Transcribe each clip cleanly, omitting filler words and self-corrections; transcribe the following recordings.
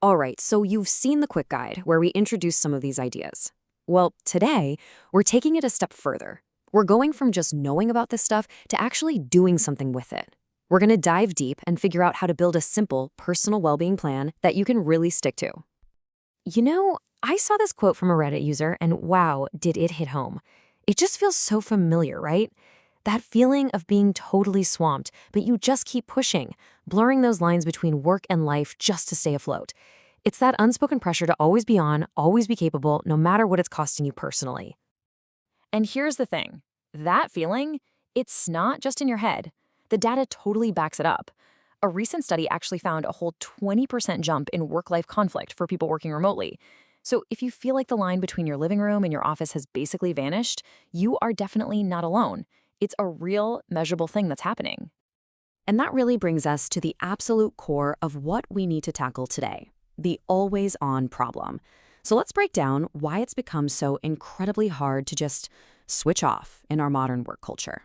All right, so you've seen the quick guide where we introduce some of these ideas. Well, today, we're taking it a step further. We're going from just knowing about this stuff to actually doing something with it. We're going to dive deep and figure out how to build a simple, personal well-being plan that you can really stick to. I saw this quote from a Reddit user, and wow, did it hit home. It just feels so familiar, right? That feeling of being totally swamped, but you just keep pushing, blurring those lines between work and life just to stay afloat. It's that unspoken pressure to always be on, always be capable, no matter what it's costing you personally. And here's the thing. That feeling, it's not just in your head. The data totally backs it up. A recent study actually found a whole 20% jump in work-life conflict for people working remotely. So if you feel like the line between your living room and your office has basically vanished, you are definitely not alone. It's a real, measurable thing that's happening. And that really brings us to the absolute core of what we need to tackle today, the always-on problem. So let's break down why it's become so incredibly hard to just switch off in our modern work culture.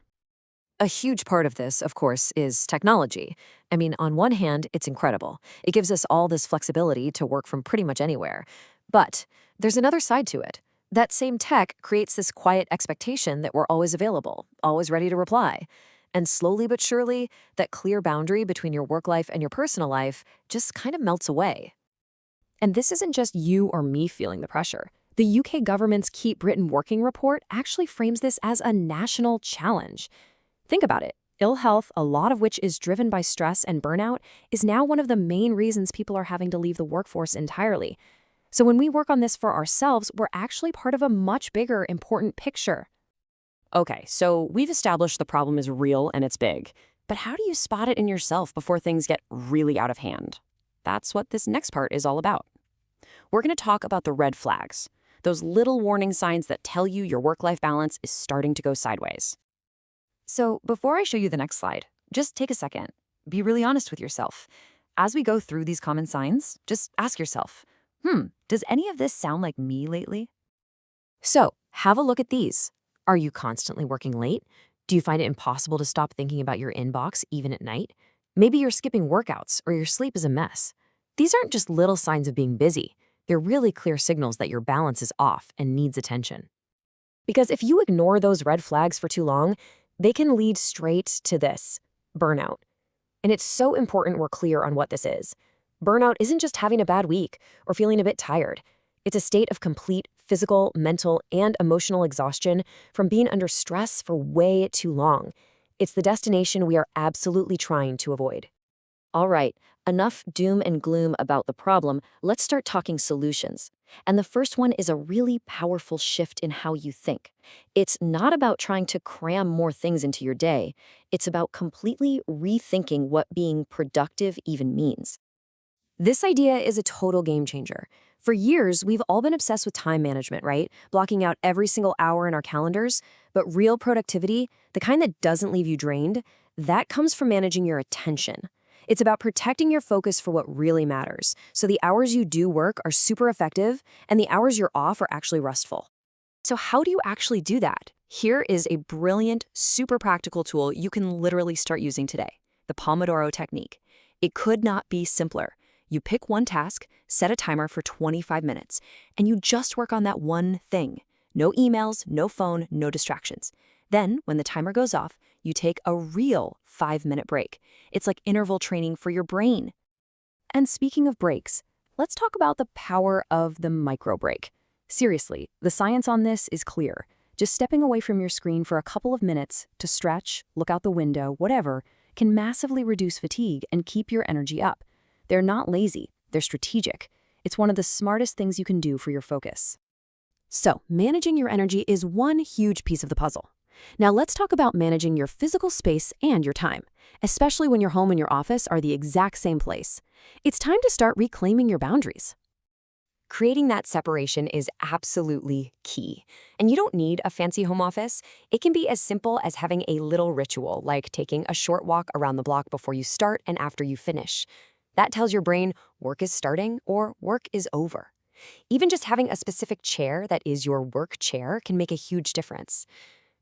A huge part of this, of course, is technology. I mean, on one hand, it's incredible. It gives us all this flexibility to work from pretty much anywhere. But there's another side to it. That same tech creates this quiet expectation that we're always available, always ready to reply. And slowly but surely, that clear boundary between your work life and your personal life just kind of melts away. And this isn't just you or me feeling the pressure. The UK government's Keep Britain Working report actually frames this as a national challenge. Think about it. Ill health, a lot of which is driven by stress and burnout, is now one of the main reasons people are having to leave the workforce entirely. So when we work on this for ourselves, we're actually part of a much bigger, important picture. Okay, so we've established the problem is real and it's big. But how do you spot it in yourself before things get really out of hand? That's what this next part is all about. We're going to talk about the red flags, those little warning signs that tell you your work-life balance is starting to go sideways. So before I show you the next slide, just take a second. Be really honest with yourself. As we go through these common signs, just ask yourself, does any of this sound like me lately? So have a look at these. Are you constantly working late? Do you find it impossible to stop thinking about your inbox even at night? Maybe you're skipping workouts or your sleep is a mess. These aren't just little signs of being busy. They're really clear signals that your balance is off and needs attention. Because if you ignore those red flags for too long, they can lead straight to this, burnout. And it's so important we're clear on what this is. Burnout isn't just having a bad week or feeling a bit tired. It's a state of complete physical, mental, and emotional exhaustion from being under stress for way too long. It's the destination we are absolutely trying to avoid. All right, enough doom and gloom about the problem. Let's start talking solutions. And the first one is a really powerful shift in how you think. It's not about trying to cram more things into your day. It's about completely rethinking what being productive even means. This idea is a total game changer. For years, we've all been obsessed with time management, right? Blocking out every single hour in our calendars. But real productivity, the kind that doesn't leave you drained, that comes from managing your attention. It's about protecting your focus for what really matters, so the hours you do work are super effective and the hours you're off are actually restful. So how do you actually do that? Here is a brilliant, super practical tool you can literally start using today, the Pomodoro technique. It could not be simpler. You pick one task, set a timer for 25 minutes, and you just work on that one thing. No emails, no phone, no distractions. Then, when the timer goes off, you take a real 5-minute break. It's like interval training for your brain. And speaking of breaks, let's talk about the power of the micro break. Seriously, the science on this is clear. Just stepping away from your screen for a couple of minutes to stretch, look out the window, whatever, can massively reduce fatigue and keep your energy up. They're not lazy, they're strategic. It's one of the smartest things you can do for your focus. So, managing your energy is one huge piece of the puzzle. Now let's talk about managing your physical space and your time, especially when your home and your office are the exact same place. It's time to start reclaiming your boundaries. Creating that separation is absolutely key. And you don't need a fancy home office. It can be as simple as having a little ritual, like taking a short walk around the block before you start and after you finish. That tells your brain work is starting or work is over. Even just having a specific chair that is your work chair can make a huge difference.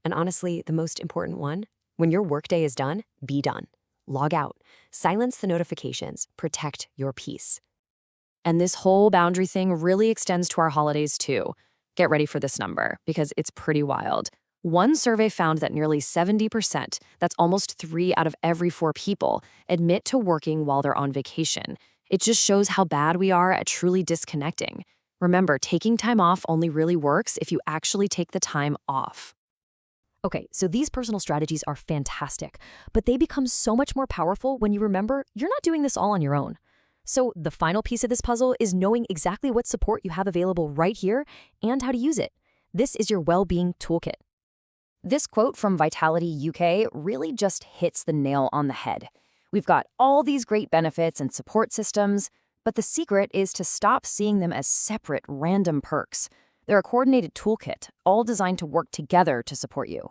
And honestly, the most important one, when your workday is done, be done. Log out. Silence the notifications. Protect your peace. And this whole boundary thing really extends to our holidays too. Get ready for this number because it's pretty wild. One survey found that nearly 70%, that's almost 3 out of every 4 people, admit to working while they're on vacation. It just shows how bad we are at truly disconnecting. Remember, taking time off only really works if you actually take the time off. Okay, so these personal strategies are fantastic, but they become so much more powerful when you remember you're not doing this all on your own. So the final piece of this puzzle is knowing exactly what support you have available right here and how to use it. This is your well-being toolkit. This quote from Vitality UK really just hits the nail on the head. We've got all these great benefits and support systems, but the secret is to stop seeing them as separate, random perks. They're a coordinated toolkit, all designed to work together to support you.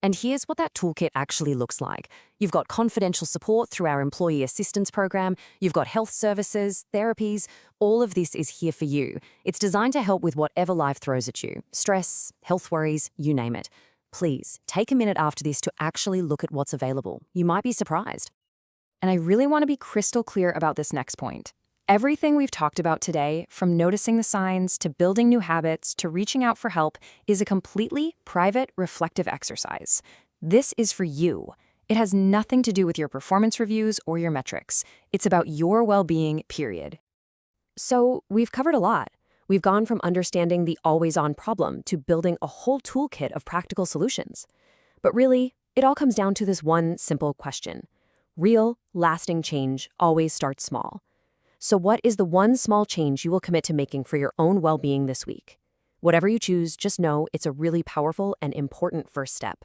And here's what that toolkit actually looks like. You've got confidential support through our employee assistance program. You've got health services, therapies. All of this is here for you. It's designed to help with whatever life throws at you. Stress, health worries, you name it. Please, take a minute after this to actually look at what's available. You might be surprised. And I really want to be crystal clear about this next point. Everything we've talked about today, from noticing the signs to building new habits to reaching out for help, is a completely private, reflective exercise. This is for you. It has nothing to do with your performance reviews or your metrics. It's about your well-being, period. So we've covered a lot. We've gone from understanding the always-on problem to building a whole toolkit of practical solutions. But really, it all comes down to this one simple question. Real, lasting change always starts small. So what is the one small change you will commit to making for your own well-being this week? Whatever you choose, just know it's a really powerful and important first step.